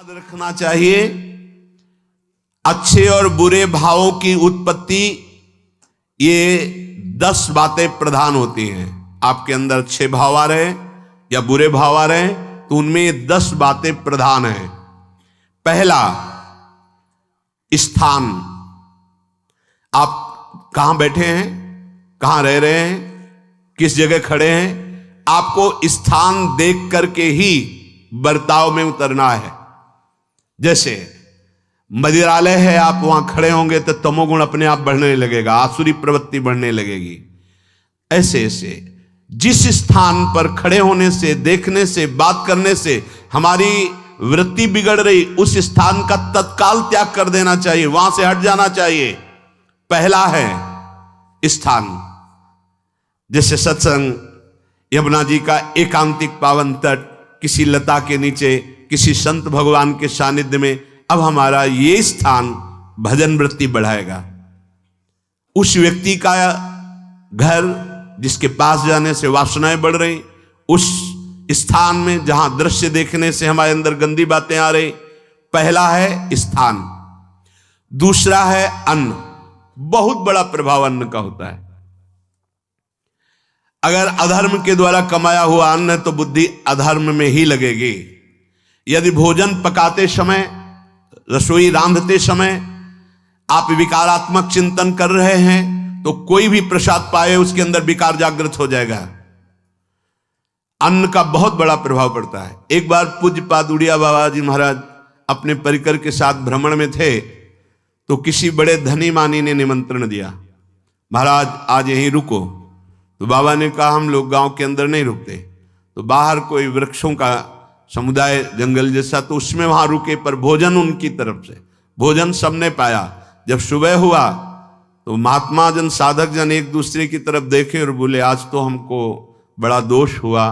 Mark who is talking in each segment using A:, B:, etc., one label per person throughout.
A: याद रखना चाहिए, अच्छे और बुरे भावों की उत्पत्ति, ये 10 बातें प्रधान होती हैं। आपके अंदर अच्छे भाव आ रहे या बुरे भाव आ रहे तो उनमें ये 10 बातें प्रधान हैं। पहला, स्थान। आप कहां बैठे हैं, कहां रह रहे हैं, किस जगह खड़े हैं, आपको स्थान देख करके ही बर्ताव में उतरना है। जैसे मदिरालय है, आप वहां खड़े होंगे तो तमोगुण अपने आप बढ़ने लगेगा, आसुरी प्रवृत्ति बढ़ने लगेगी। ऐसे ऐसे जिस स्थान पर खड़े होने से, देखने से, बात करने से हमारी वृत्ति बिगड़ रही, उस स्थान का तत्काल त्याग कर देना चाहिए, वहां से हट जाना चाहिए। पहला है स्थान। जैसे सत्संग, यमुना जी का एकांतिक पावन तट, किसी लता के नीचे, किसी संत भगवान के सानिध्य में, अब हमारा ये स्थान भजन वृत्ति बढ़ाएगा। उस व्यक्ति का घर जिसके पास जाने से वासनाएं बढ़ रही, उस स्थान में जहां दृश्य देखने से हमारे अंदर गंदी बातें आ रही, पहला है स्थान। दूसरा है अन्न। बहुत बड़ा प्रभाव अन्न का होता है। अगर अधर्म के द्वारा कमाया हुआ अन्न है तो बुद्धि अधर्म में ही लगेगी। यदि भोजन पकाते समय, रसोई रांधते समय आप विकारात्मक चिंतन कर रहे हैं तो कोई भी प्रसाद पाए उसके अंदर विकार जागृत हो जाएगा। अन्न का बहुत बड़ा प्रभाव पड़ता है। एक बार पूज्य पाद उड़िया बाबा जी महाराज अपने परिकर के साथ भ्रमण में थे तो किसी बड़े धनी मानी ने निमंत्रण दिया, महाराज आज यहीं रुको। तो बाबा ने कहा हम लोग गांव के अंदर नहीं रुकते, तो बाहर कोई वृक्षों का समुदाय, जंगल जैसा, तो उसमें वहां रुके, पर भोजन उनकी तरफ से, भोजन सबने पाया। जब सुबह हुआ तो महात्मा जन, साधक जन एक दूसरे की तरफ देखे और बोले आज तो हमको बड़ा दोष हुआ,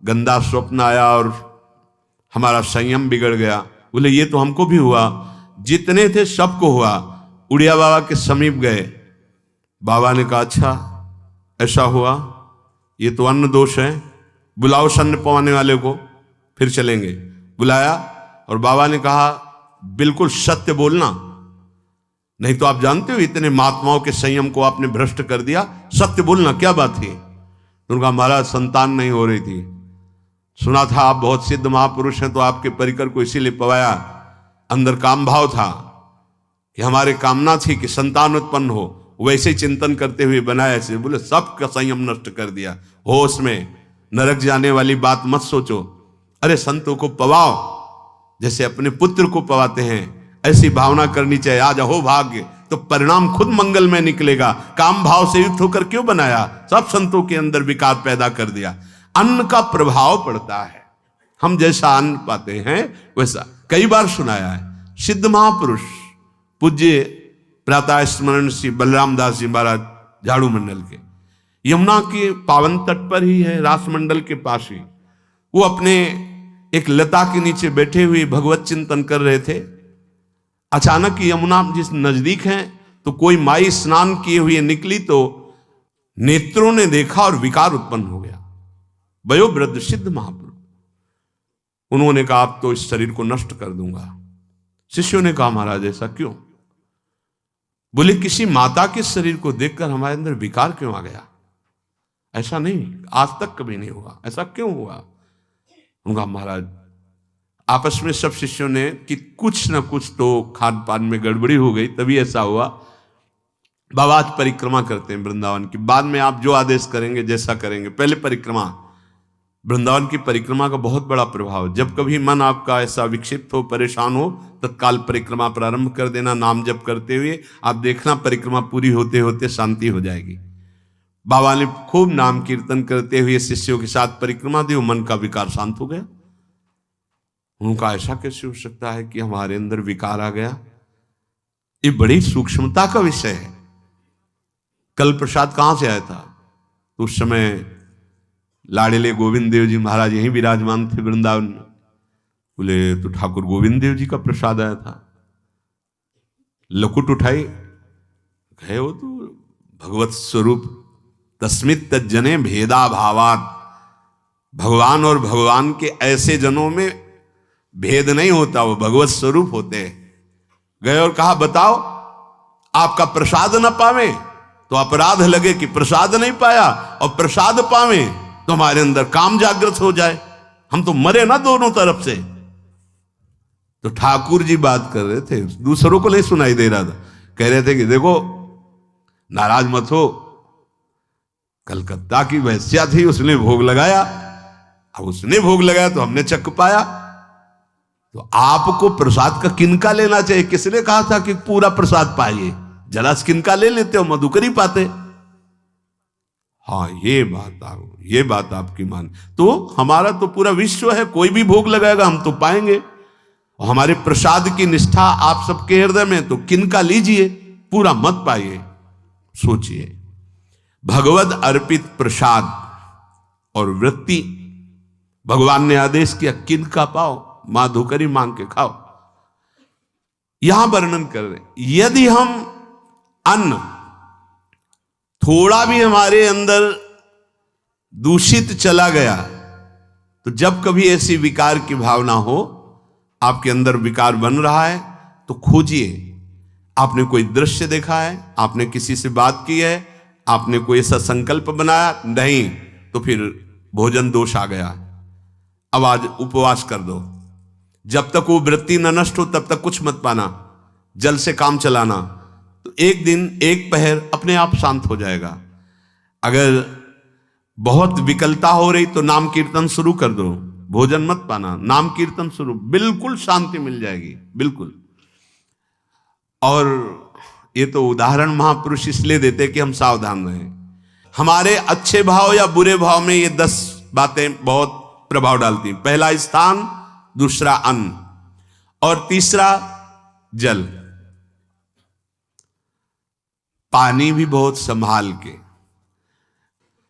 A: गंदा स्वप्न आया और हमारा संयम बिगड़ गया। बोले ये तो हमको भी हुआ, जितने थे सबको हुआ। उड़िया बाबा के समीप गए, बाबा ने कहा अच्छा ऐसा हुआ, ये तो अन्न दोष है, बुलाओ सन्न पवाने वाले को, फिर चलेंगे। बुलाया और बाबा ने कहा बिल्कुल सत्य बोलना, नहीं तो आप जानते हो इतने महात्माओं के संयम को आपने भ्रष्ट कर दिया, सत्य बोलना क्या बात थी। उनका महाराज संतान नहीं हो रही थी, सुना था आप बहुत सिद्ध महापुरुष हैं तो आपके परिकर को इसीलिए पवाया, अंदर काम भाव था कि हमारे कामना थी कि संतान उत्पन्न हो, वैसे चिंतन करते हुए बनाया ऐसे। बोले सबका संयम नष्ट कर दिया, होश में, नरक जाने वाली बात मत सोचो। अरे संतों को पवाओ जैसे अपने पुत्र को पवाते हैं, ऐसी भावना करनी चाहिए। आज हो भाग्य तो परिणाम खुद मंगल में निकलेगा। काम भाव से युक्त होकर क्यों बनाया, सब संतों के अंदर विकार पैदा कर दिया। अन्न का प्रभाव पड़ता है, हम जैसा अन्न पाते हैं वैसा। कई बार सुनाया है, सिद्ध महापुरुष पूज्य प्रातः स्मरण श्री बलराम दास जी महाराज झाड़ू मंडल के, यमुना के पावन तट पर ही है, रास मंडल के पास ही, वो अपने एक लता के नीचे बैठे हुए भगवत चिंतन कर रहे थे। अचानक यमुना जिस नजदीक है तो कोई माई स्नान किए हुए निकली तो नेत्रों ने देखा और विकार उत्पन्न हो गया। वयोवृद्ध सिद्ध महापुरुष, उन्होंने कहा आप तो इस शरीर को नष्ट कर दूंगा। शिष्यों ने कहा महाराज ऐसा क्यों? बोले किसी माता के शरीर को देखकर हमारे अंदर विकार क्यों आ गया? ऐसा नहीं, आज तक कभी नहीं हुआ, ऐसा क्यों हुआ? उनका महाराज आपस में सब शिष्यों ने कि कुछ ना कुछ तो खान पान में गड़बड़ी हो गई तभी ऐसा हुआ। बाबा आज परिक्रमा करते हैं वृंदावन की, बाद में आप जो आदेश करेंगे जैसा करेंगे, पहले परिक्रमा। वृंदावन की परिक्रमा का बहुत बड़ा प्रभाव, जब कभी मन आपका ऐसा विक्षिप्त हो, परेशान हो, तत्काल परिक्रमा प्रारंभ कर देना, नाम जप करते हुए। आप देखना परिक्रमा पूरी होते होते शांति हो जाएगी। बाबा ने खूब नाम कीर्तन करते हुए शिष्यों के साथ परिक्रमा दी, मन का विकार शांत हो गया। उनका ऐसा कैसे हो सकता है कि हमारे अंदर विकार आ गया? ये बड़ी सूक्ष्मता का विषय है। कल प्रसाद कहां से आया था? तो उस समय लाड़ेले गोविंद देव जी महाराज यहीं विराजमान थे वृंदावन में। बोले तो ठाकुर गोविंद देव जी का प्रसाद आया था। लकुट उठाई, गए वो तो भगवत स्वरूप तस्मित तज्जने भेदा भावात, भगवान और भगवान के ऐसे जनों में भेद नहीं होता, वो भगवत स्वरूप होते हैं। गए और कहा बताओ आपका प्रसाद न पावे तो अपराध लगे कि प्रसाद नहीं पाया, और प्रसाद पावे तो हमारे अंदर काम जागृत हो जाए, हम तो मरे ना दोनों तरफ से। तो ठाकुर जी बात कर रहे थे, दूसरों को नहीं सुनाई दे रहा था। कह रहे थे कि देखो नाराज मत हो, कलकत्ता की वैश्या थी, उसने भोग लगाया, अब उसने भोग लगाया तो हमने चख पाया, तो आपको प्रसाद का किनका लेना चाहिए? किसने कहा था कि पूरा प्रसाद पाइए? जरा किनका ले लेते हो, मधुकरी पाते। हाँ ये बात आपकी मान, तो हमारा तो पूरा विश्व है, कोई भी भोग लगाएगा हम तो पाएंगे। और हमारे प्रसाद की निष्ठा आप सबके हृदय में, तो किनका लीजिए, पूरा मत पाइए। सोचिए, भगवद अर्पित प्रसाद और वृत्ति भगवान ने आदेश किया किनका पाओ, माधुकरी मांग के खाओ। यहां वर्णन कर रहे, यदि हम अन्न थोड़ा भी हमारे अंदर दूषित चला गया, तो जब कभी ऐसी विकार की भावना हो, आपके अंदर विकार बन रहा है, तो खोजिए। आपने कोई दृश्य देखा है, आपने किसी से बात की है, आपने कोई ऐसा संकल्प बनाया, नहीं, तो फिर भोजन दोष आ गया, अब आज उपवास कर दो। जब तक वो वृत्ति न नष्ट हो तब तक कुछ मत पाना, जल से काम चलाना, तो एक दिन एक पहर अपने आप शांत हो जाएगा। अगर बहुत विकलता हो रही तो नाम कीर्तन शुरू कर दो, भोजन मत पाना, नाम कीर्तन शुरू, बिल्कुल शांति मिल जाएगी, बिल्कुल। और ये तो उदाहरण महापुरुष इसलिए देते कि हम सावधान रहें। हमारे अच्छे भाव या बुरे भाव में ये 10 बातें बहुत प्रभाव डालती हैं। पहला स्थान, दूसरा अन्न, और तीसरा जल। पानी भी बहुत संभाल के,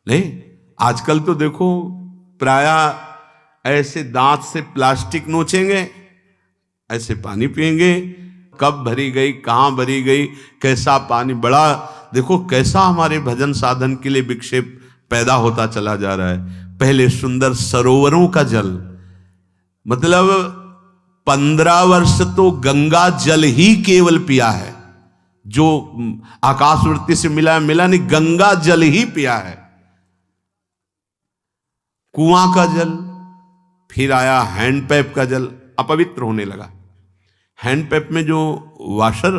A: नहीं आजकल तो देखो प्रायः ऐसे दांत से प्लास्टिक नोचेंगे, ऐसे पानी पिएंगे, कब भरी गई, कहां भरी गई, कैसा पानी, बड़ा देखो कैसा हमारे भजन साधन के लिए विक्षेप पैदा होता चला जा रहा है। पहले सुंदर सरोवरों का जल, मतलब 15 वर्ष तो गंगा जल ही केवल पिया है, जो आकाशवृत्ति से मिला नहीं, गंगा जल ही पिया है। कुआं का जल, फिर आया हैंडपैप का जल, अपवित्र होने लगा। हैंडपैप में जो वाशर,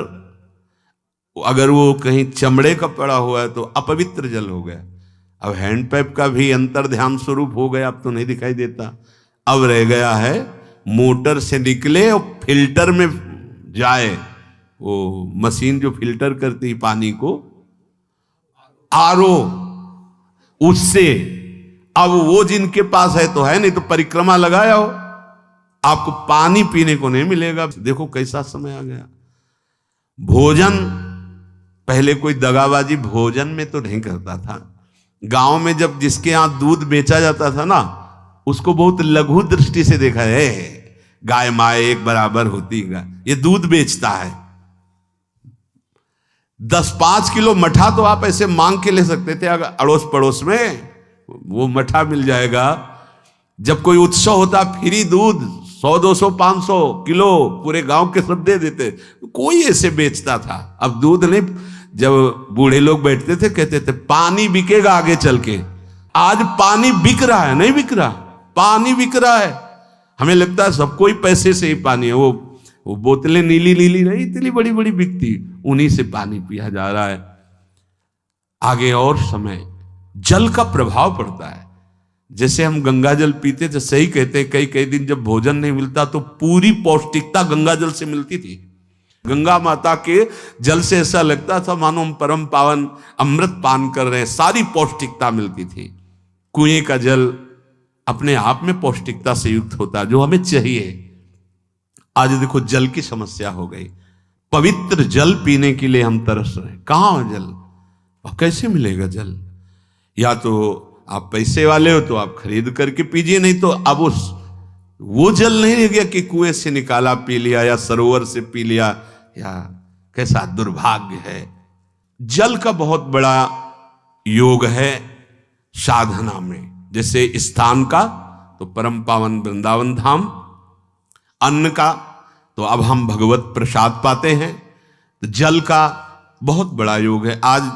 A: अगर वो कहीं चमड़े का पड़ा हुआ है तो अपवित्र जल हो गया। अब हैंडपैप का भी अंतर ध्यान स्वरूप हो गया, अब तो नहीं दिखाई देता। अब रह गया है मोटर से निकले और फिल्टर में जाए, वो मशीन जो फिल्टर करती पानी को, आरओ, उससे। अब वो जिनके पास है तो है, नहीं तो परिक्रमा लगाया हो, आपको पानी पीने को नहीं मिलेगा। देखो कैसा समय आ गया। भोजन, पहले कोई दगाबाजी भोजन में तो नहीं करता था। गांव में जब जिसके यहां दूध बेचा जाता था ना, उसको बहुत लघु दृष्टि से देखा है, गाय माए एक बराबर होती है, ये दूध बेचता है। 10-5 किलो मठा तो आप ऐसे मांग के ले सकते थे, अगर अड़ोस पड़ोस में वो मठा मिल जाएगा। जब कोई उत्सव होता, फ्री दूध 100, 200, 500 किलो पूरे गांव के सब दे देते, कोई ऐसे बेचता था। अब दूध नहीं, जब बूढ़े लोग बैठते थे कहते थे पानी बिकेगा आगे चल के। आज पानी बिक रहा है, नहीं बिक रहा, पानी बिक रहा है। हमें लगता है सबको ही पैसे से ही पानी है, वो बोतलें नीली नीली नहीं, इतनी बड़ी बड़ी बिकती, उन्हीं से पानी पिया जा रहा है। आगे और समय जल का प्रभाव पड़ता है। जैसे हम गंगा जल पीते थे, सही कहते हैं, कई दिन जब भोजन नहीं मिलता तो पूरी पौष्टिकता गंगा जल से मिलती थी। गंगा माता के जल से ऐसा लगता था मानो हम परम पावन अमृत पान कर रहे हैं, सारी पौष्टिकता मिलती थी। कुएं का जल अपने आप में पौष्टिकता से युक्त होता है, जो हमें चाहिए। आज देखो जल की समस्या हो गई, पवित्र जल पीने के लिए हम तरस रहे हैं। कहां है जल, और कैसे मिलेगा जल? या तो आप पैसे वाले हो तो आप खरीद करके पीजिए, नहीं तो अब वो जल नहीं रह गया कि कुएं से निकाला पी लिया या सरोवर से पी लिया, या कैसा दुर्भाग्य है। जल का बहुत बड़ा योग है साधना में। जैसे स्थान का तो परम पावन वृंदावन धाम, अन्न का तो अब हम भगवत प्रसाद पाते हैं, तो जल का बहुत बड़ा योग है। आज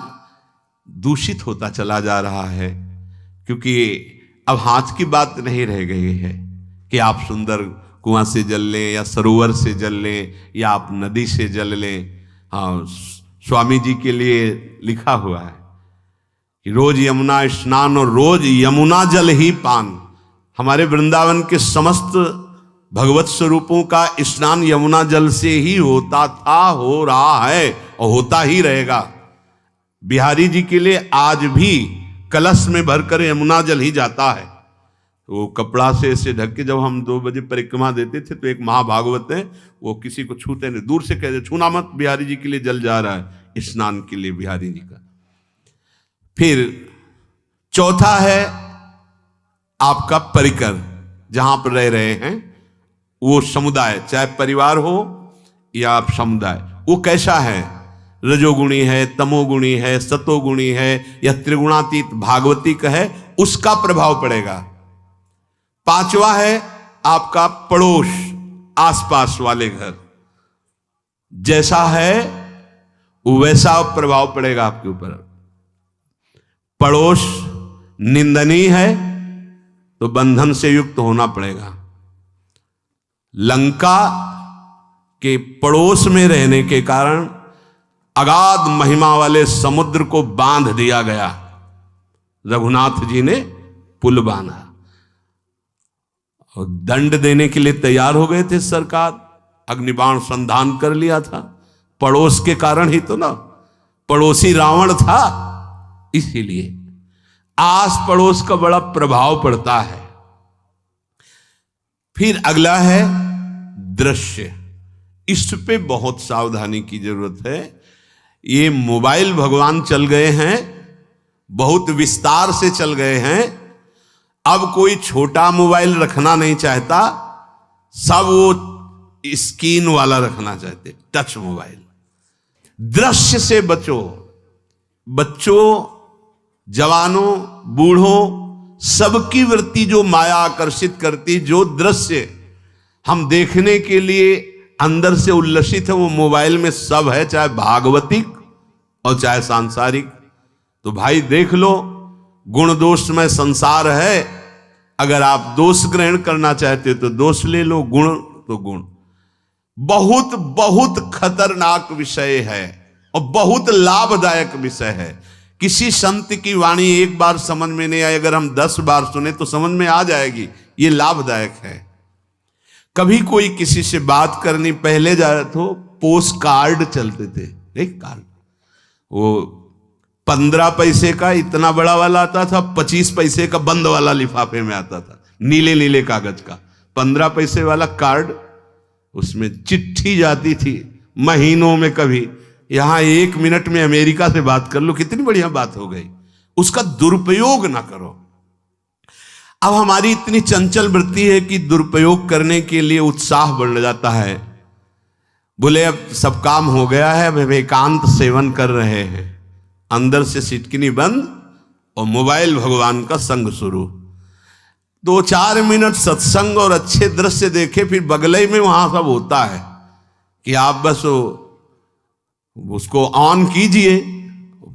A: दूषित होता चला जा रहा है, क्योंकि अब हाथ की बात नहीं रह गई है कि आप सुंदर कुआं से जल लें या सरोवर से जल लें या आप नदी से जल लें। हाँ, स्वामी जी के लिए लिखा हुआ है कि रोज यमुना स्नान और रोज यमुना जल ही पान। हमारे वृंदावन के समस्त भगवत स्वरूपों का स्नान यमुना जल से ही होता था, हो रहा है और होता ही रहेगा। बिहारी जी के लिए आज भी कलश में भरकर यमुना जल ही जाता है। वो कपड़ा से ऐसे ढक के जब हम 2 बजे परिक्रमा देते थे तो एक महाभागवत है, वो किसी को छूते नहीं, दूर से कहते छूना मत, बिहारी जी के लिए जल जा रहा है स्नान के लिए बिहारी जी का। फिर चौथा है आपका परिकर, जहां पर रह रहे हैं वो समुदाय, चाहे परिवार हो या आप समुदाय, वो कैसा है, रजोगुणी है, तमोगुणी है, सतोगुणी है या त्रिगुणातीत भागवतिक है, उसका प्रभाव पड़ेगा। पांचवा है आपका पड़ोस, आसपास वाले घर, जैसा है वैसा प्रभाव पड़ेगा आपके ऊपर। पड़ोस निंदनीय है तो बंधन से युक्त होना पड़ेगा। लंका के पड़ोस में रहने के कारण अगाध महिमा वाले समुद्र को बांध दिया गया, रघुनाथ जी ने पुल बांधा और दंड देने के लिए तैयार हो गए थे सरकार, अग्निबाण संधान कर लिया था, पड़ोस के कारण ही तो ना, पड़ोसी रावण था, इसीलिए आस पड़ोस का बड़ा प्रभाव पड़ता है। फिर अगला है दृश्य, इस पे बहुत सावधानी की जरूरत है। ये मोबाइल भगवान चल गए हैं, बहुत विस्तार से चल गए हैं, अब कोई छोटा मोबाइल रखना नहीं चाहता, सब वो स्क्रीन वाला रखना चाहते, टच मोबाइल। दृश्य से बचो, बच्चों, जवानों, बूढ़ों, सबकी वृत्ति जो माया आकर्षित करती, जो दृश्य हम देखने के लिए अंदर से उल्लसित है, वो मोबाइल में सब है, चाहे भागवतिक और चाहे सांसारिक। तो भाई देख लो, गुण दोष में संसार है, अगर आप दोष ग्रहण करना चाहते हो तो दोष ले लो, गुण तो गुण। बहुत बहुत खतरनाक विषय है और बहुत लाभदायक विषय है। किसी संत की वाणी एक बार समझ में नहीं आई, अगर हम 10 बार सुने तो समझ में आ जाएगी, ये लाभदायक है। कभी कोई किसी से बात करनी, पहले जाए तो पोस्ट कार्ड चलते थे, एक कार्ड, वो 15 पैसे का इतना बड़ा वाला आता था, 25 पैसे का बंद वाला लिफाफे में आता था, नीले नीले कागज का 15 पैसे वाला कार्ड, उसमें चिट्ठी जाती थी महीनों में। कभी यहां 1 मिनट में अमेरिका से बात कर लो, कितनी बढ़िया बात हो गई। उसका दुरुपयोग ना करो। अब हमारी इतनी चंचल वृत्ति है कि दुरुपयोग करने के लिए उत्साह बढ़ जाता है। बोले अब सब काम हो गया है, अब एकांत सेवन कर रहे हैं, अंदर से सिटकिनी बंद और मोबाइल भगवान का संग शुरू। 2-4 मिनट सत्संग और अच्छे दृश्य देखे, फिर बगले में वहां सब होता है कि आप बस उसको ऑन कीजिए,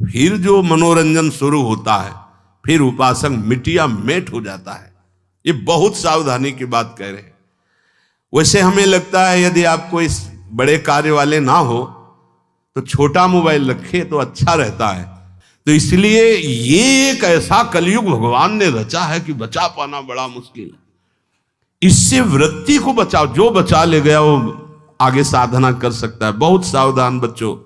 A: फिर जो मनोरंजन शुरू होता है, फिर उपासक मिटिया मेट हो जाता है। ये बहुत सावधानी की बात कह रहे हैं। वैसे हमें लगता है यदि आपको इस बड़े कार्य वाले ना हो तो छोटा मोबाइल रखे तो अच्छा रहता है। तो इसलिए ये एक ऐसा कलयुग भगवान ने रचा है कि बचा पाना बड़ा मुश्किल है। इससे वृत्ति को बचाओ, जो बचा ले गया वो आगे साधना कर सकता है। बहुत सावधान बच्चों।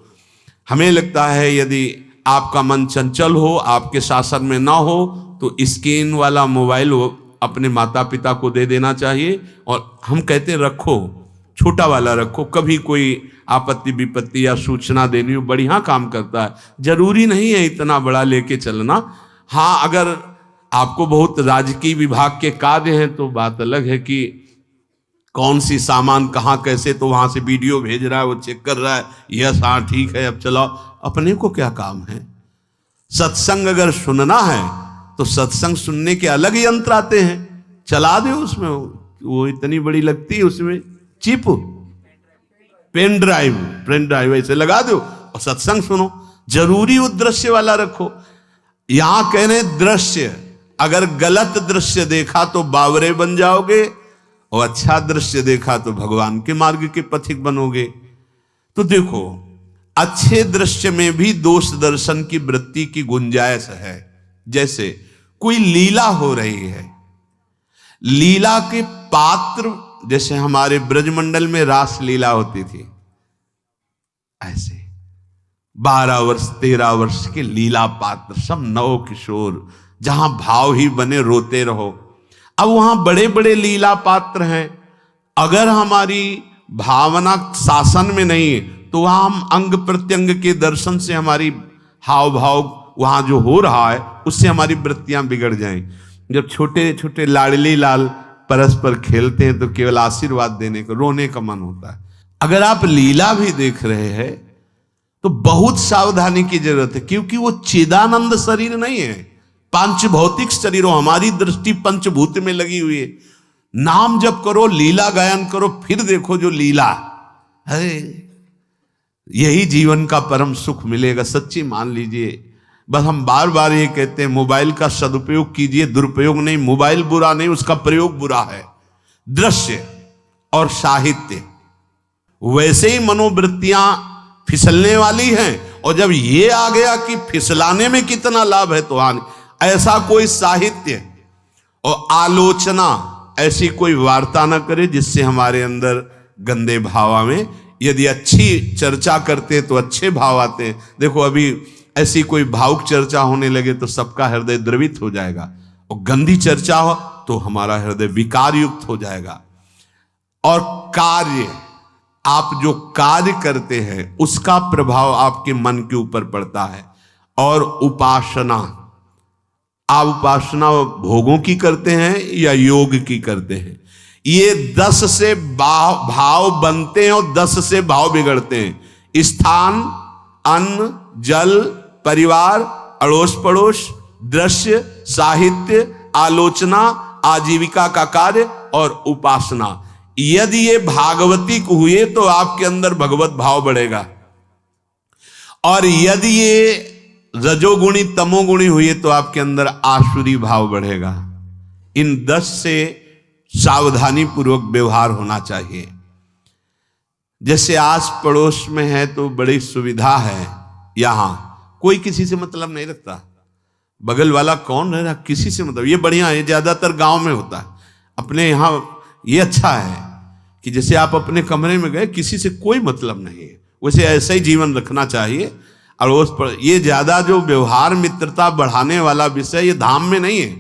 A: हमें लगता है यदि आपका मन चंचल हो, आपके शासन में ना हो, तो स्क्रीन वाला मोबाइल अपने माता पिता को दे देना चाहिए। और हम कहते रखो, छोटा वाला रखो, कभी कोई आपत्ति विपत्ति या सूचना देनी हो, बढ़िया काम करता है। जरूरी नहीं है इतना बड़ा लेके चलना। हाँ, अगर आपको बहुत राजकीय विभाग के कार्य हैं तो बात अलग है कि कौन सी सामान कहाँ कैसे, तो वहां से वीडियो भेज रहा है, वो चेक कर रहा है, यस हाँ ठीक है अब चलाओ। अपने को क्या काम है? सत्संग अगर सुनना है तो सत्संग सुनने के अलग यंत्र आते हैं, चला दो उसमें, वो इतनी बड़ी लगती है, उसमें चिप, पेन ड्राइव ऐसे लगा दो और सत्संग सुनो। जरूरी वो दृश्य वाला रखो। यहां कह रहे दृश्य, अगर गलत दृश्य देखा तो बावरे बन जाओगे और अच्छा दृश्य देखा तो भगवान के मार्ग के पथिक बनोगे। तो देखो, अच्छे दृश्य में भी दोष दर्शन की वृत्ति की गुंजाइश है। जैसे कोई लीला हो रही है, लीला के पात्र, जैसे हमारे ब्रजमंडल में रास लीला होती थी, ऐसे 12 वर्ष 13 वर्ष के लीला पात्र, सब नव किशोर, जहां भाव ही बने रोते रहो। अब वहां बड़े बड़े लीला पात्र हैं, अगर हमारी भावना शासन में नहीं है तो वहां हम अंग प्रत्यंग के दर्शन से हमारी हाव भाव वहां जो हो रहा है उससे हमारी वृत्तियां बिगड़ जाएं। जब छोटे छोटे लाडली लाल परस्पर खेलते हैं तो केवल आशीर्वाद देने को, रोने का मन होता है। अगर आप लीला भी देख रहे हैं तो बहुत सावधानी की जरूरत है, क्योंकि वो चिदानंद शरीर नहीं है, पांच भौतिक शरीर। हमारी दृष्टि पंचभूत में लगी हुई है। नाम जप करो, लीला गायन करो, फिर देखो जो लीला है, यही जीवन का परम सुख मिलेगा। सच्ची मान लीजिए। बस हम बार बार ये कहते हैं, मोबाइल का सदुपयोग कीजिए, दुरुपयोग नहीं। मोबाइल बुरा नहीं, उसका प्रयोग बुरा है। दृश्य और साहित्य, वैसे ही मनोवृत्तियां फिसलने वाली हैं, और जब ये आ गया कि फिसलाने में कितना लाभ है तो ऐसा कोई साहित्य और आलोचना, ऐसी कोई वार्ता ना करे जिससे हमारे अंदर गंदे भाव आवे। यदि अच्छी चर्चा करते हैं तो अच्छे भाव आते हैं। देखो, अभी ऐसी कोई भावुक चर्चा होने लगे तो सबका हृदय द्रवित हो जाएगा, और गंदी चर्चा हो तो हमारा हृदय विकार युक्त हो जाएगा। और कार्य, आप जो कार्य करते हैं उसका प्रभाव आपके मन के ऊपर पड़ता है। और उपासना, आप उपासना भोगों की करते हैं या योग की करते हैं, ये 10 से भाव बनते हैं और 10 से भाव बिगड़ते हैं। स्थान, अन्न, जल, परिवार, अड़ोस पड़ोस, दृश्य, साहित्य, आलोचना, आजीविका का कार्य और उपासना। यदि ये भागवतिक हुए तो आपके अंदर भगवत भाव बढ़ेगा, और यदि ये रजोगुणी तमोगुणी हुए तो आपके अंदर आसुरी भाव बढ़ेगा। इन 10 से सावधानी पूर्वक व्यवहार होना चाहिए। जैसे आस पड़ोस में है तो बड़ी सुविधा है, यहां कोई किसी से मतलब नहीं रखता, बगल वाला कौन रह रहा किसी से मतलब, ये बढ़िया है। ज्यादातर गांव में होता है। अपने यहां ये अच्छा है कि जैसे आप अपने कमरे में गए, किसी से कोई मतलब नहीं है, वैसे ऐसा ही जीवन रखना चाहिए। अड़ोस पर ये ज्यादा जो व्यवहार मित्रता बढ़ाने वाला विषय, ये धाम में नहीं है।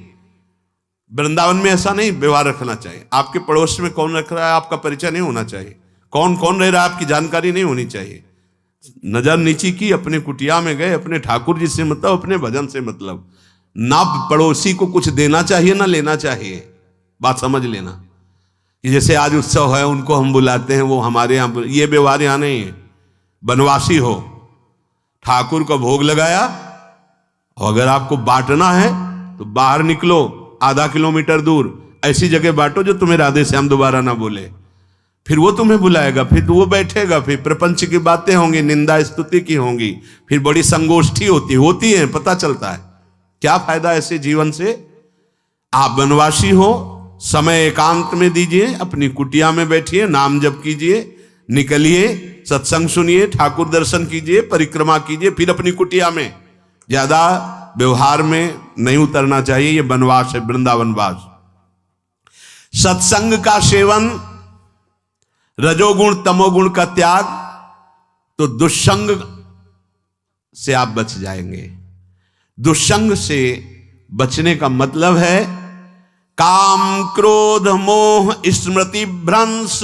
A: वृंदावन में ऐसा नहीं व्यवहार रखना चाहिए। आपके पड़ोस में कौन रख रहा है आपका परिचय नहीं होना चाहिए, कौन कौन रह रहा है आपकी जानकारी नहीं होनी चाहिए। नजर नीची की, अपने कुटिया में गए, अपने ठाकुर जी से मतलब, अपने भजन से मतलब। ना पड़ोसी को कुछ देना चाहिए ना लेना चाहिए। बात समझ लेना कि जैसे आज उत्सव है, उनको हम बुलाते हैं, वो हमारे यहाँ, ये व्यवहार यहाँ नहीं है। बनवासी हो, ठाकुर का भोग लगाया, और अगर आपको बांटना है तो बाहर निकलो, आधा किलोमीटर दूर ऐसी जगह बांटो जो तुम्हें राधे श्याम दोबारा ना बोले। फिर वो तुम्हें बुलाएगा, फिर वो बैठेगा, फिर प्रपंच की बातें होंगी, निंदा स्तुति की होंगी, फिर बड़ी संगोष्ठी होती है, पता चलता है। क्या फायदा ऐसे जीवन से? आप वनवासी हो, समय एकांत में दीजिए, अपनी कुटिया में बैठिए, नाम जप कीजिए, निकलिए, सत्संग सुनिए, ठाकुर दर्शन कीजिए, परिक्रमा कीजिए, फिर अपनी कुटिया में। ज्यादा व्यवहार में नहीं उतरना चाहिए। ये वनवास है, वृंदावनवास। सत्संग का सेवन, रजोगुण तमोगुण का त्याग, तो दुष्संग से आप बच जाएंगे। दुष्संग से बचने का मतलब है काम क्रोध मोह स्मृति भ्रंश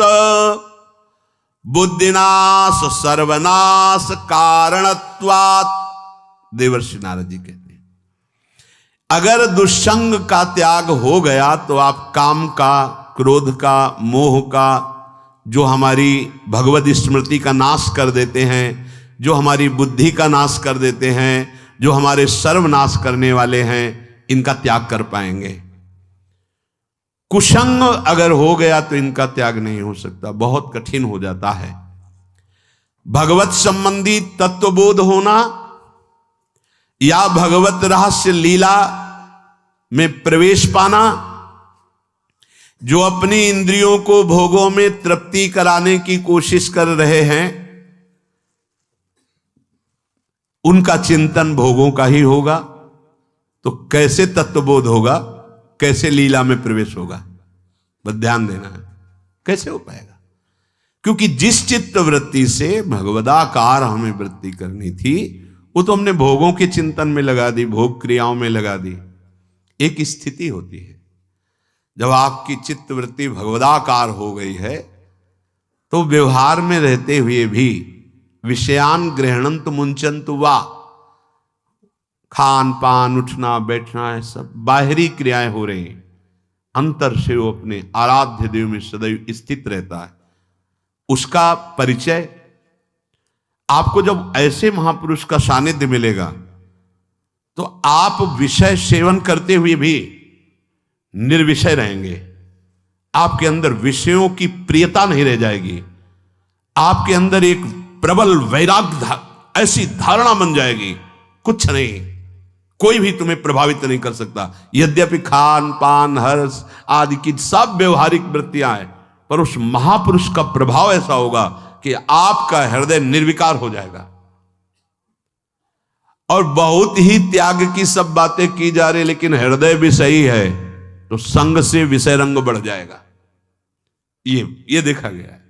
A: बुद्धिनाश सर्वनाश कारणत्वात्। देवर्षि नारद जी कहते हैं, अगर दुष्संग का त्याग हो गया तो आप काम का, क्रोध का, मोह का, जो हमारी भगवत स्मृति का नाश कर देते हैं, जो हमारी बुद्धि का नाश कर देते हैं, जो हमारे सर्वनाश करने वाले हैं, इनका त्याग कर पाएंगे। कुसंग अगर हो गया तो इनका त्याग नहीं हो सकता, बहुत कठिन हो जाता है। भगवत संबंधी तत्वबोध होना या भगवत रहस्य लीला में प्रवेश पाना, जो अपनी इंद्रियों को भोगों में तृप्ति कराने की कोशिश कर रहे हैं, उनका चिंतन भोगों का ही होगा। तो कैसे तत्वबोध होगा, कैसे लीला में प्रवेश होगा, बस ध्यान देना है, कैसे हो पाएगा? क्योंकि जिस चित्त वृत्ति से भगवदाकार हमें वृत्ति करनी थी, वो तो हमने भोगों के चिंतन में लगा दी, भोग क्रियाओं में लगा दी। एक स्थिति होती है, जब आपकी चित्त वृत्ति भगवदाकार हो गई है, तो व्यवहार में रहते हुए भी विषयान ग्रहणंत मुंचंतु वा, खान पान उठना बैठना है, सब बाहरी क्रियाएं हो रही हैं, अंतर से वो अपने आराध्य देव में सदैव स्थित रहता है। उसका परिचय आपको जब ऐसे महापुरुष का सानिध्य मिलेगा, तो आप विषय सेवन करते हुए भी निर्विषय रहेंगे। आपके अंदर विषयों की प्रियता नहीं रह जाएगी, आपके अंदर एक प्रबल वैराग्य ऐसी धारणा बन जाएगी, कुछ नहीं, कोई भी तुम्हें प्रभावित नहीं कर सकता। यद्यपि खान पान हर्ष आदि की सब व्यवहारिक वृत्तियां हैं, पर उस महापुरुष का प्रभाव ऐसा होगा कि आपका हृदय निर्विकार हो जाएगा। और बहुत ही त्याग की सब बातें की जा रही, लेकिन हृदय भी सही है, तो संग से विषय रंग बढ़ जाएगा। ये देखा गया है।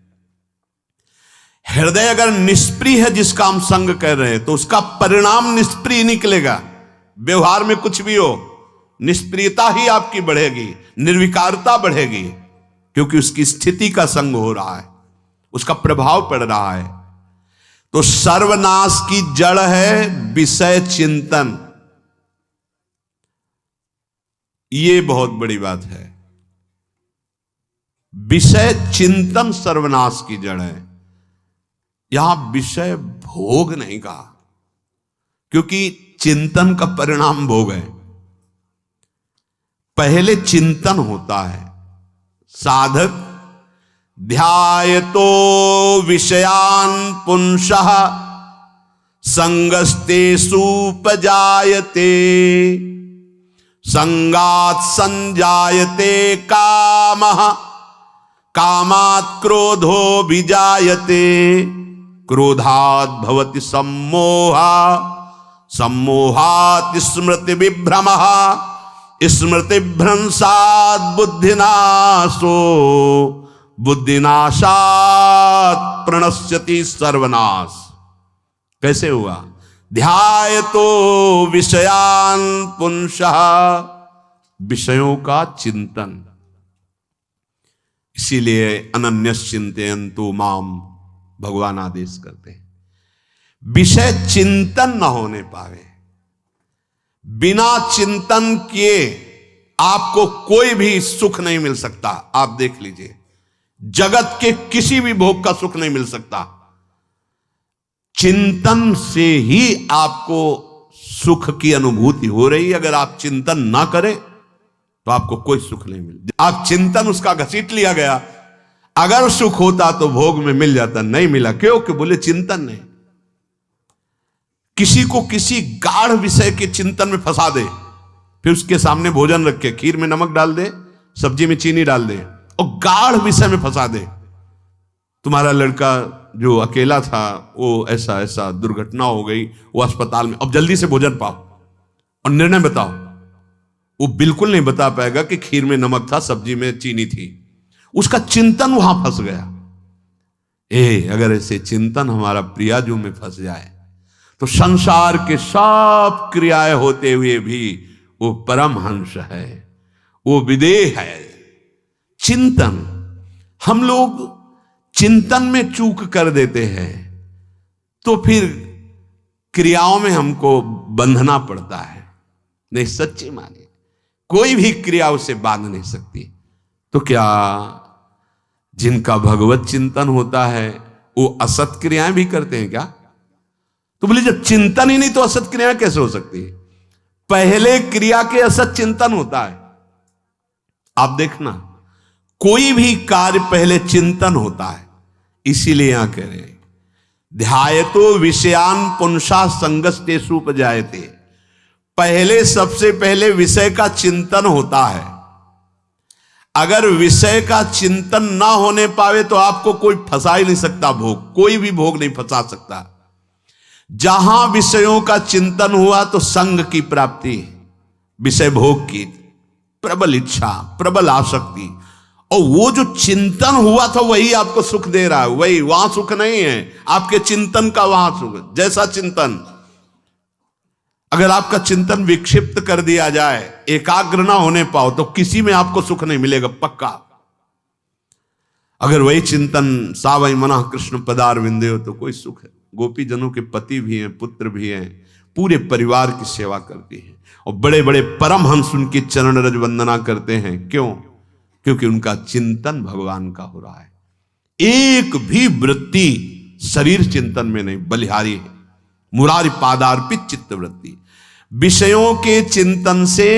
A: हृदय अगर निष्प्रिय है, जिसका हम संग कर रहे हैं, तो उसका परिणाम निष्प्रिय निकलेगा। व्यवहार में कुछ भी हो, निष्प्रियता ही आपकी बढ़ेगी, निर्विकारता बढ़ेगी, क्योंकि उसकी स्थिति का संग हो रहा है, उसका प्रभाव पड़ रहा है। तो सर्वनाश की जड़ है विषय चिंतन। ये बहुत बड़ी बात है। विषय चिंतन सर्वनाश की जड़ है। यहां विषय भोग नहीं कहा, क्योंकि चिंतन का परिणाम भोग है। पहले चिंतन होता है। साधक ध्यायतो विषयान पुंसः संगस्तेषु उपजायते, संगात् संजायते कामः, कामात् क्रोधो विजायते, क्रोधात् भवति सम्मोहः, सम्मोहात् स्मृति विभ्रमः, स्मृति भ्रंशात् बुद्धिनाशो, बुद्धिनाशात् प्रणश्यति सर्वनाश। कैसे हुआ? ध्यायतो विषयान पुंसः, विषयों का चिंतन। इसीलिए अनन्यश्चिन्तयन्तु माम भगवान आदेश करते हैं। विषय चिंतन न होने पावे, बिना चिंतन किए आपको कोई भी सुख नहीं मिल सकता। आप देख लीजिए, जगत के किसी भी भोग का सुख नहीं मिल सकता। चिंतन से ही आपको सुख की अनुभूति हो रही है। अगर आप चिंतन ना करें तो आपको कोई सुख नहीं मिल। आप चिंतन उसका घसीट लिया गया। अगर सुख होता तो भोग में मिल जाता, नहीं मिला। क्यों? कि बोले चिंतन नहीं। किसी को किसी गाढ़ विषय के चिंतन में फंसा दे, फिर उसके सामने भोजन रखे, खीर में नमक डाल दे, सब्जी में चीनी डाल दे और गाढ़ विषय में फंसा दे। तुम्हारा लड़का जो अकेला था, वो ऐसा ऐसा दुर्घटना हो गई, वो अस्पताल में, अब जल्दी से भोजन पाओ और निर्णय बताओ। वो बिल्कुल नहीं बता पाएगा कि खीर में नमक था, सब्जी में चीनी थी। उसका चिंतन वहां फंस गया। अगर ऐसे चिंतन हमारा प्रियाजू में फंस जाए तो संसार के सब क्रियाएं होते हुए भी वो परमहंस है, वो विदेह है। चिंतन, हम लोग चिंतन में चूक कर देते हैं, तो फिर क्रियाओं में हमको बंधना पड़ता है। नहीं, सच्ची माने कोई भी क्रिया उसे बांध नहीं सकती। तो क्या जिनका भगवत चिंतन होता है वो असत क्रियाएं भी करते हैं क्या? तो बोले जब चिंतन ही नहीं तो असत क्रियाएं कैसे हो सकती है? पहले क्रिया के असत चिंतन होता है। आप देखना, कोई भी कार्य पहले चिंतन होता है। इसीलिए यहां कह रहे हैं ध्यायतो विषयान पुंसा संगस्तेषु उपजायते। पहले सबसे पहले विषय का चिंतन होता है। अगर विषय का चिंतन ना होने पावे तो आपको कोई फंसा ही नहीं सकता भोग, कोई भी भोग नहीं फंसा सकता। जहां विषयों का चिंतन हुआ तो संग की प्राप्ति, विषय भोग की प्रबल इच्छा, प्रबल आसक्ति, और वो जो चिंतन हुआ था वही आपको सुख दे रहा है। वही, वहां सुख नहीं है, आपके चिंतन का वहां सुख। जैसा चिंतन, अगर आपका चिंतन विक्षिप्त कर दिया जाए, एकाग्र ना होने पाओ, तो किसी में आपको सुख नहीं मिलेगा पक्का। अगर वही चिंतन सावई मना कृष्ण पदार विंदे हो तो कोई सुख है। गोपी जनों के पति भी हैं, पुत्र भी हैं, पूरे परिवार की सेवा करती हैं, और बड़े बड़े परमहंस उनकी चरण रज वंदना करते हैं। क्यों? क्योंकि उनका चिंतन भगवान का हो रहा है। एक भी वृत्ति शरीर चिंतन में नहीं, बलिहारी है। मुरारी पादार्पित चित्त वृत्ति। विषयों के चिंतन से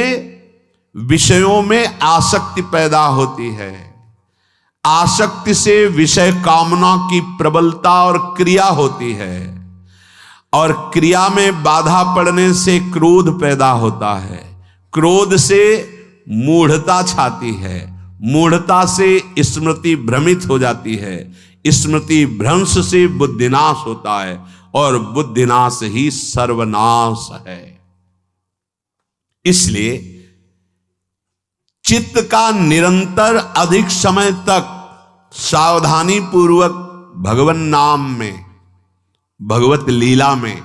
A: विषयों में आसक्ति पैदा होती है। आसक्ति से विषय कामना की प्रबलता और क्रिया होती है, और क्रिया में बाधा पड़ने से क्रोध पैदा होता है। क्रोध से मूढ़ता छाती है, मूढ़ता से स्मृति भ्रमित हो जाती है, स्मृति भ्रंश से बुद्धिनाश होता है, और बुद्धिनाश ही सर्वनाश है। इसलिए चित्त का निरंतर अधिक समय तक सावधानी पूर्वक भगवन नाम में, भगवत लीला में,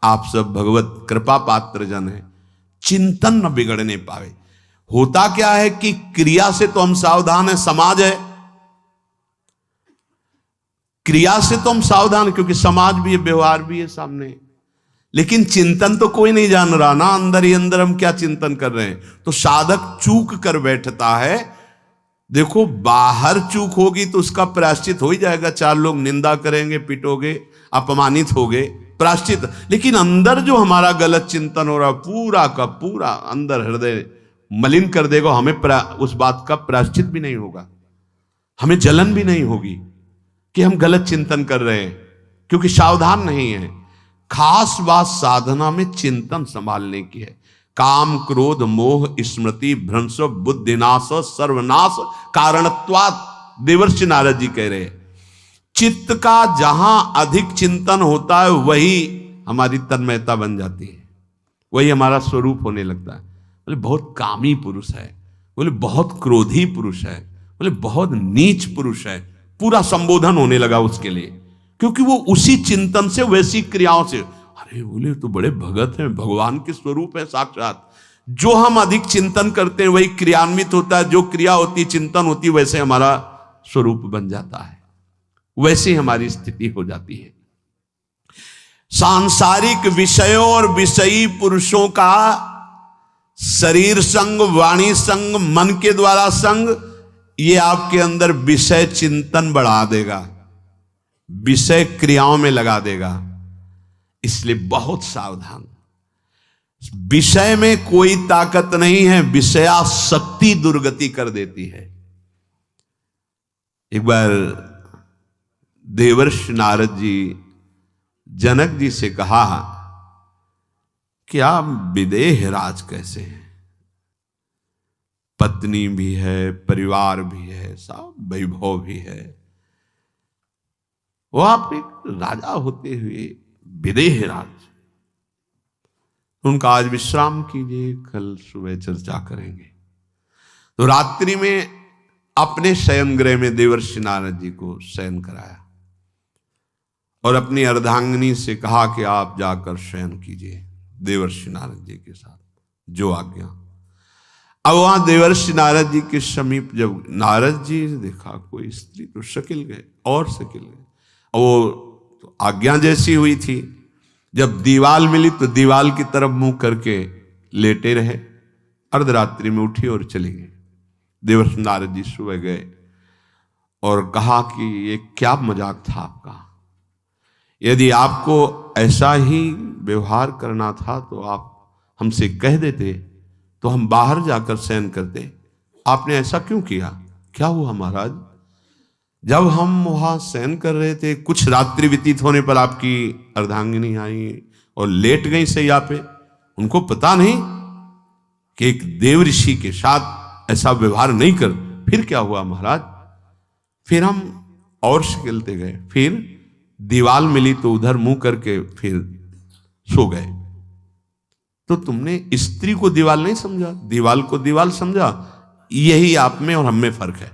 A: आप सब भगवत कृपा पात्र जन है, चिंतन न बिगड़ने पावे। होता क्या है कि क्रिया से तो हम सावधान है, समाज है, क्रिया से तो हम सावधान, क्योंकि समाज भी है, व्यवहार भी है सामने, लेकिन चिंतन तो कोई नहीं जान रहा ना, अंदर ही अंदर हम क्या चिंतन कर रहे हैं। तो साधक चूक कर बैठता है। देखो, बाहर चूक होगी तो उसका प्रायश्चित हो ही जाएगा, चार लोग निंदा करेंगे, पिटोगे, अपमानित होगे, प्रायश्चित। लेकिन अंदर जो हमारा गलत चिंतन हो रहा, पूरा का पूरा अंदर हृदय मलिन कर देगा, हमें उस बात का प्रायश्चित भी नहीं होगा, हमें जलन भी नहीं होगी कि हम गलत चिंतन कर रहे हैं, क्योंकि सावधान नहीं है। खास बात साधना में चिंतन संभालने की है। काम क्रोध मोह स्मृति भ्रंश बुद्धिनाश सर्वनाश कारणत्वात्, देवर्षि नारद जी कह रहे हैं। चित्त का जहां अधिक चिंतन होता है वही हमारी तन्मयता बन जाती है, वही हमारा स्वरूप होने लगता है। बोले बहुत कामी पुरुष है, बोले बहुत क्रोधी पुरुष है, बोले बहुत नीच पुरुष है, पूरा संबोधन होने लगा उसके लिए, क्योंकि वो उसी चिंतन से, वैसी क्रियाओं से। अरे बोले तो बड़े भगत हैं, भगवान के स्वरूप है साक्षात। जो हम अधिक चिंतन करते हैं वही क्रियान्वित होता है, जो क्रिया होती, चिंतन होती, वैसे हमारा स्वरूप बन जाता है, वैसे हमारी स्थिति हो जाती है। सांसारिक विषयों और विषयी पुरुषों का शरीर संग, वाणी संग, मन के द्वारा संग, ये आपके अंदर विषय चिंतन बढ़ा देगा, विषय क्रियाओं में लगा देगा। इसलिए बहुत सावधान। विषय में कोई ताकत नहीं है, विषयासक्ति दुर्गति कर देती है। एक बार देवर्षि नारद जी जनक जी से कहा कि आप विदेह राज कैसे हैं, पत्नी भी है, परिवार भी है, सब वैभव भी है, वो आप एक राजा होते हुए विदेह राज। उनका आज विश्राम कीजिए, कल सुबह चर्चा करेंगे। तो रात्रि में अपने शयन गृह में देवर्षि नारद जी को शयन कराया और अपनी अर्धांगिनी से कहा कि आप जाकर शयन कीजिए देवर्षि नारद जी के साथ, जो आज्ञा। अब वहां देवर्षि नारद जी के समीप जब नारद जी ने देखा कोई स्त्री, तो शकिल गए और शकिल गए। वो तो आज्ञा जैसी हुई थी, जब दीवाल मिली तो दीवाल की तरफ मुंह करके लेटे रहे। अर्धरात्रि में उठी और चली गई। देवर्षि नारद जी सुबह गए और कहा कि ये क्या मजाक था आपका, यदि आपको ऐसा ही व्यवहार करना था तो आप हमसे कह देते, तो हम बाहर जाकर शयन करते, आपने ऐसा क्यों किया, क्या हुआ महाराज? जब हम वहां शयन कर रहे थे, कुछ रात्रि व्यतीत होने पर आपकी अर्धांगिनी आई और लेट गई सैया पे। उनको पता नहीं कि एक देव ऋषि के साथ ऐसा व्यवहार नहीं कर। फिर क्या हुआ महाराज? फिर हम और खेलते गए, फिर दीवाल मिली तो उधर मुंह करके फिर सो गए। तो तुमने स्त्री को दीवाल नहीं समझा, दीवाल को दीवाल समझा। यही आप में और हम में फर्क है।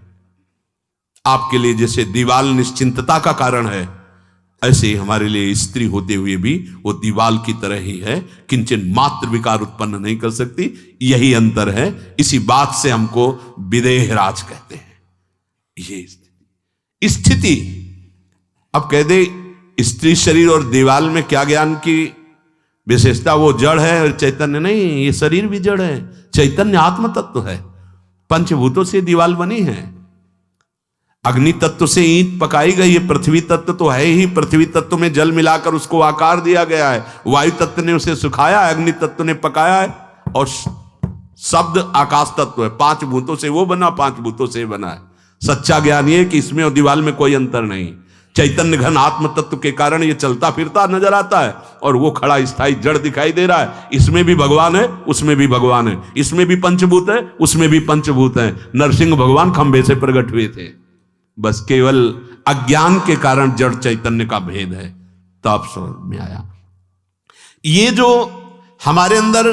A: आपके लिए जैसे दीवाल निश्चिंतता का कारण है, ऐसे ही हमारे लिए स्त्री होते हुए भी वो दीवाल की तरह ही है, किंचन मात्र विकार उत्पन्न नहीं कर सकती। यही अंतर है। इसी बात से हमको विदेहराज कहते हैं। ये स्थिति अब कह दे स्त्री शरीर और दीवाल में क्या ज्ञान की विशेषता? वो जड़ है और चैतन्य नहीं। ये शरीर भी जड़ है, चैतन्य आत्म तत्व है। पंचभूतों से दीवाल बनी है। अग्नि तत्व से ईंट पकाई गई है। पृथ्वी तत्व तो है ही, पृथ्वी तत्व में जल मिलाकर उसको आकार दिया गया है। वायु तत्व ने उसे सुखाया है, अग्नि तत्व ने पकाया है, और शब्द आकाश तत्व है। 5 भूतों से वो बना, 5 भूतों से बना है। सच्चा ज्ञान ये कि इसमें और दीवाल में कोई अंतर नहीं। चैतन्य घन आत्म तत्व के कारण ये चलता फिरता नजर आता है, और वो खड़ा स्थायी जड़ दिखाई दे रहा है। इसमें भी भगवान है, उसमें भी भगवान है। इसमें भी पंचभूत है, उसमें भी पंचभूत है। नरसिंह भगवान खंभे से प्रकट हुए थे, बस केवल अज्ञान के कारण जड़ चैतन्य का भेद है। तब समझ में आया। ये जो हमारे अंदर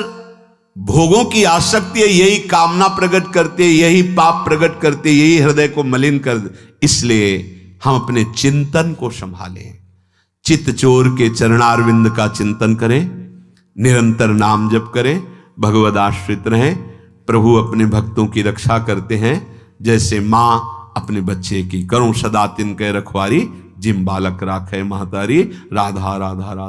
A: भोगों की आसक्ति है, यही कामना प्रकट करते, यही पाप प्रकट करते, यही हृदय को मलिन कर दे। इसलिए हम अपने चिंतन को संभालें। चित्त चोर के चरणारविंद का चिंतन करें, निरंतर नाम जप करें, भगवद आश्रित रहें। प्रभु अपने भक्तों की रक्षा करते हैं, जैसे मां अपने बच्चे की। करो सदा तिनके रखवारी, जिम बालक राखे महतारी। राधा राधा राधा।